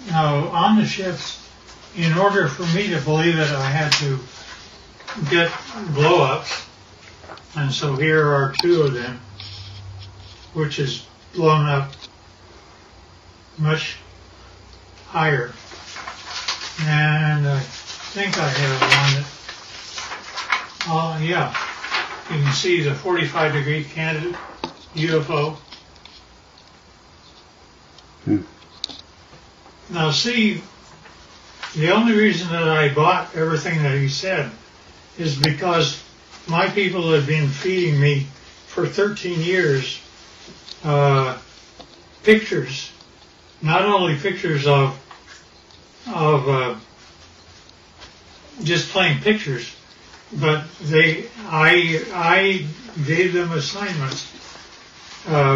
Now, on the ships, in order for me to believe it, I had to get blow-ups. And so here are two of them, which is blown up much higher. And I think I have one that, yeah, you can see the 45-degree candidate UFO. Now see, the only reason that I bought everything that he said is because my people have been feeding me for 13 years pictures, not only pictures of just plain pictures, but I gave them assignments,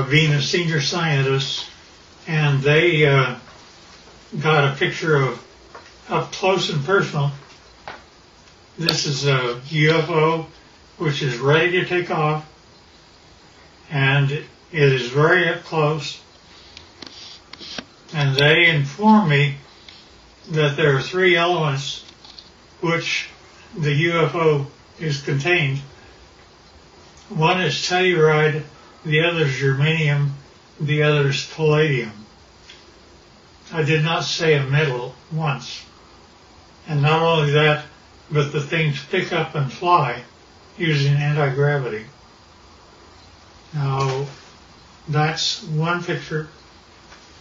being a senior scientist, and they got a picture of up close and personal. This is a UFO which is ready to take off, and it is very up close. And they inform me that there are three elements which the UFO is contained. One is telluride, the other is germanium, the other is palladium. I did not say a metal once. And not only that, but the things pick up and fly using anti-gravity. Now, that's one picture.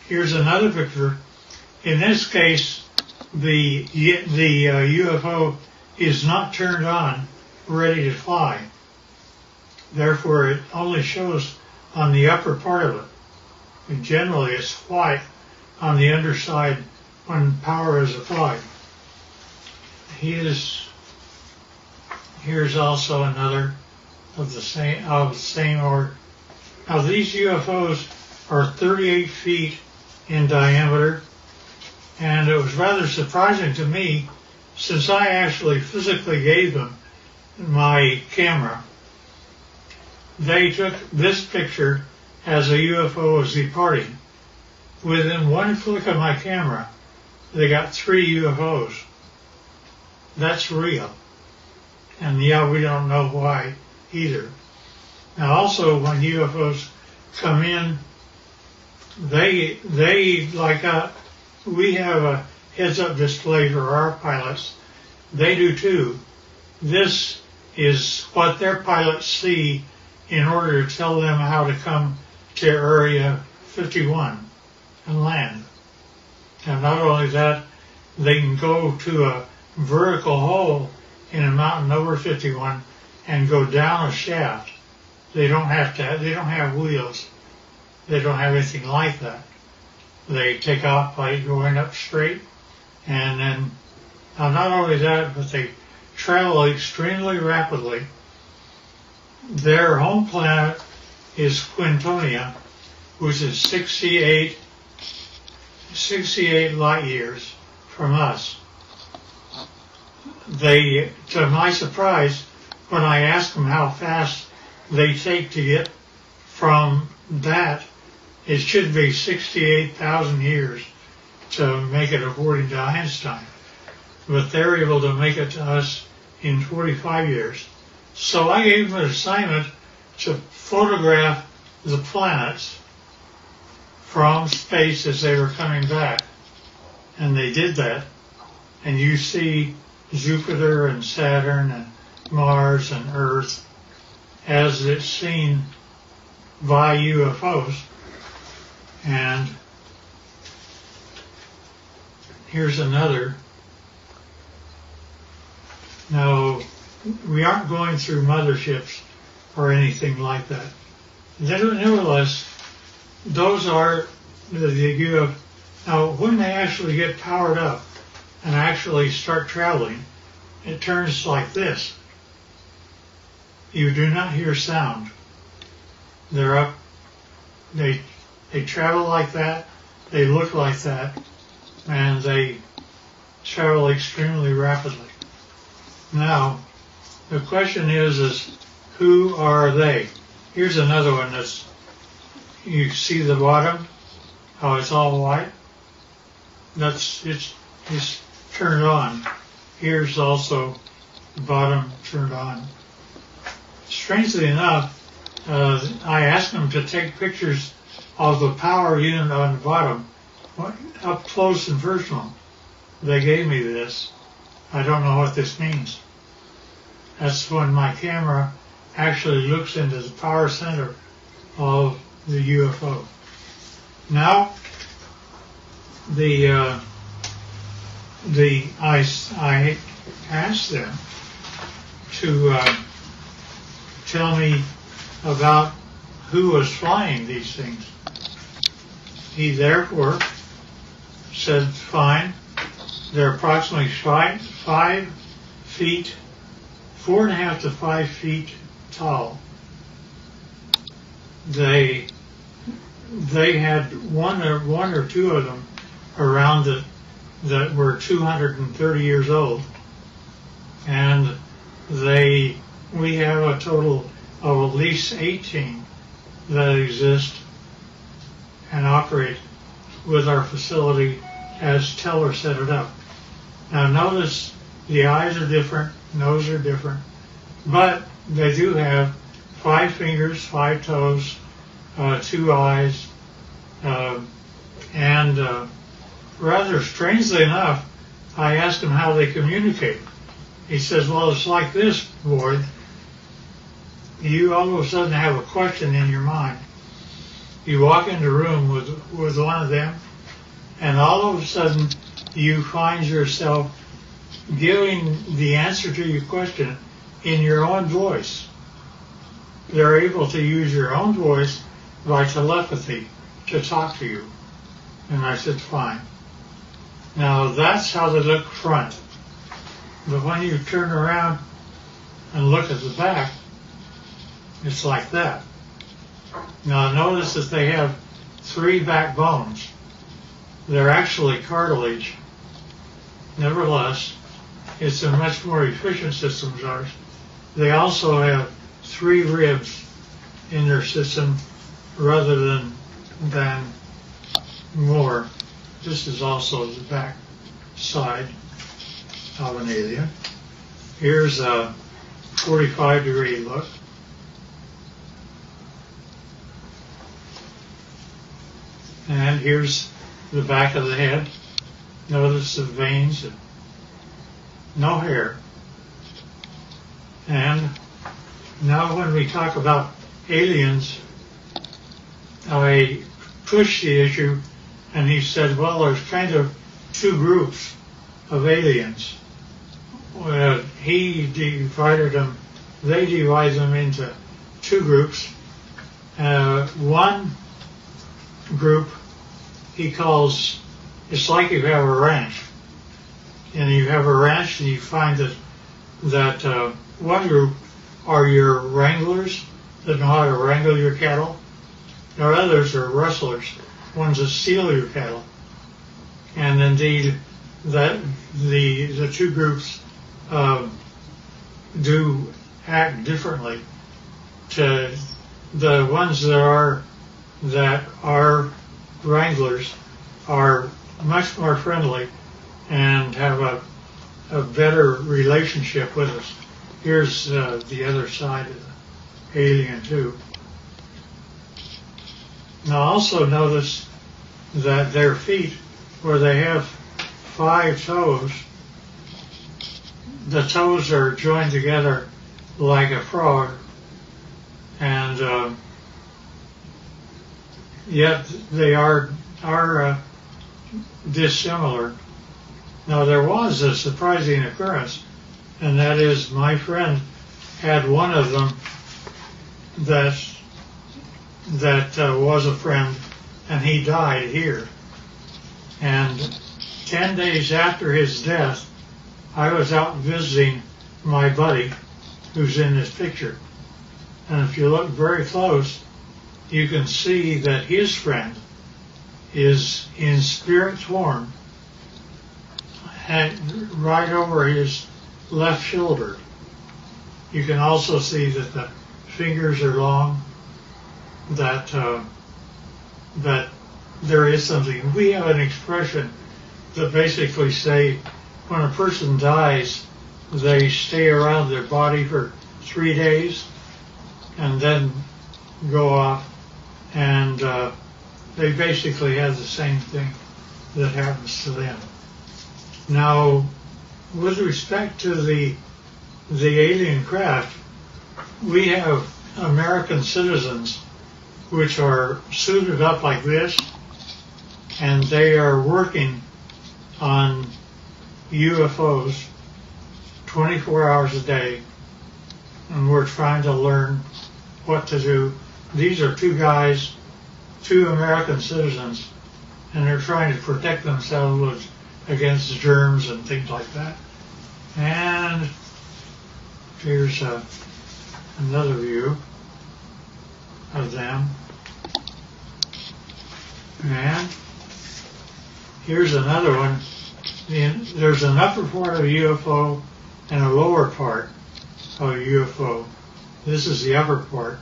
Here's another picture. In this case, the UFO is not turned on, ready to fly. Therefore, it only shows on the upper part of it. And generally, it's white on the underside when power is applied. Here's also another of the same order. Now, these UFOs are 38 feet in diameter, and it was rather surprising to me, since I actually physically gave them my camera. They took this picture as a UFO was departing. Within one flick of my camera, they got 3 UFOs. That's real. And yeah, we don't know why either. Now also, when UFOs come in, they like we have a heads-up display for our pilots. They do too. This is what their pilots see in order to tell them how to come to Area 51 and land. And not only that, they can go to a vertical hole in a mountain over 51 and go down a shaft. They don't have wheels. They don't have anything like that. They take off by going up straight, and then not only that, but they travel extremely rapidly. Their home planet is Quintonia, which is 68 light years from us. They, to my surprise, when I asked them how fast they take to get from that, it should be 68,000 years to make it according to Einstein. But they're able to make it to us in 45 years. So I gave them an assignment to photograph the planets from space as they were coming back. And they did that. And you see Jupiter and Saturn and Mars and Earth as it's seen by UFOs. And here's another. Now, we aren't going through motherships or anything like that. Nevertheless, those are the UFOs. Now, when they actually get powered up and actually start traveling, it turns like this. You do not hear sound. They're up. They travel like that. They look like that, and they travel extremely rapidly. Now, the question is who are they? Here's another one that's, you see the bottom, how it's all white? it's turned on. Here's also the bottom turned on. Strangely enough, I asked them to take pictures of the power unit on the bottom, up close and personal. They gave me this. I don't know what this means. That's when my camera actually looks into the power center of the UFO. Now, I asked them to tell me about who was flying these things. He therefore said, fine, they're approximately 5 feet, 4.5 to 5 feet tall. They had one or two of them around it that were 230 years old, and we have a total of at least 18 that exist and operate with our facility as Teller set it up. Now notice the eyes are different, nose are different, but they do have 5 fingers, 5 toes, 2 eyes, and rather strangely enough, I asked him how they communicate. He says, well, it's like this, Boyd. You all of a sudden have a question in your mind. You walk into a room with one of them, and all of a sudden you find yourself giving the answer to your question in your own voice. They're able to use your own voice by telepathy to talk to you. And I said, fine. Now that's how they look front. But when you turn around and look at the back, it's like that. Now notice that they have 3 backbones. They're actually cartilage. Nevertheless, it's a much more efficient system as ours. They also have 3 ribs in their system rather than more. This is also the back side of an alien. Here's a 45-degree look. And here's the back of the head. Notice the veins, no hair. And now when we talk about aliens, I pushed the issue, and he said, well, there's kind of 2 groups of aliens. He divided them, they divide them into 2 groups. One group he calls, it's like you have a ranch. And you have a ranch and you find that one group are your wranglers that know how to wrangle your cattle. There others are rustlers, ones that steal your cattle. And indeed, that the 2 groups do act differently. To the ones that are wranglers are much more friendly and have a better relationship with us. Here's the other side of the alien too. Now also notice that their feet, where they have 5 toes, the toes are joined together like a frog, and yet they are dissimilar. Now there was a surprising occurrence, and that is my friend had one of them that was a friend, and he died here. And 10 days after his death, I was out visiting my buddy who's in this picture. And if you look very close, you can see that his friend is in spirit form right over his left shoulder. You can also see that the fingers are long, that there is something. We have an expression that basically say when a person dies, they stay around their body for 3 days and then go off, and they basically have the same thing that happens to them. Now, with respect to the alien craft, we have American citizens which are suited up like this, and they are working on UFOs 24 hours a day, and we're trying to learn what to do. These are two guys, two American citizens, and they're trying to protect themselves against germs and things like that. And here's another view of them. And here's another one. There's an upper part of a UFO and a lower part of a UFO. This is the upper part,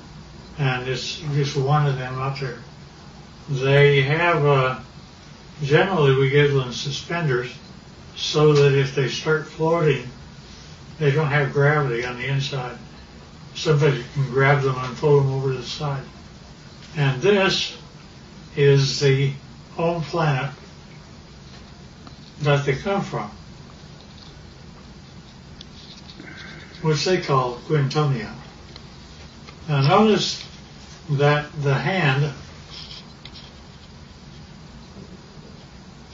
and it's just one of them up there. They have, generally we give them suspenders so that if they start floating, they don't have gravity on the inside. Somebody can grab them and pull them over to the side. And this is the home planet that they come from, which they call Quintonia. Now notice that the hand,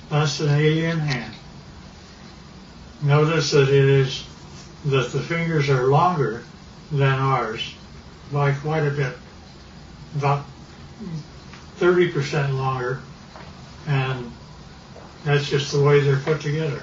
that's an alien hand. Notice that that the fingers are longer than ours by quite a bit, about 30% longer, and that's just the way they're put together.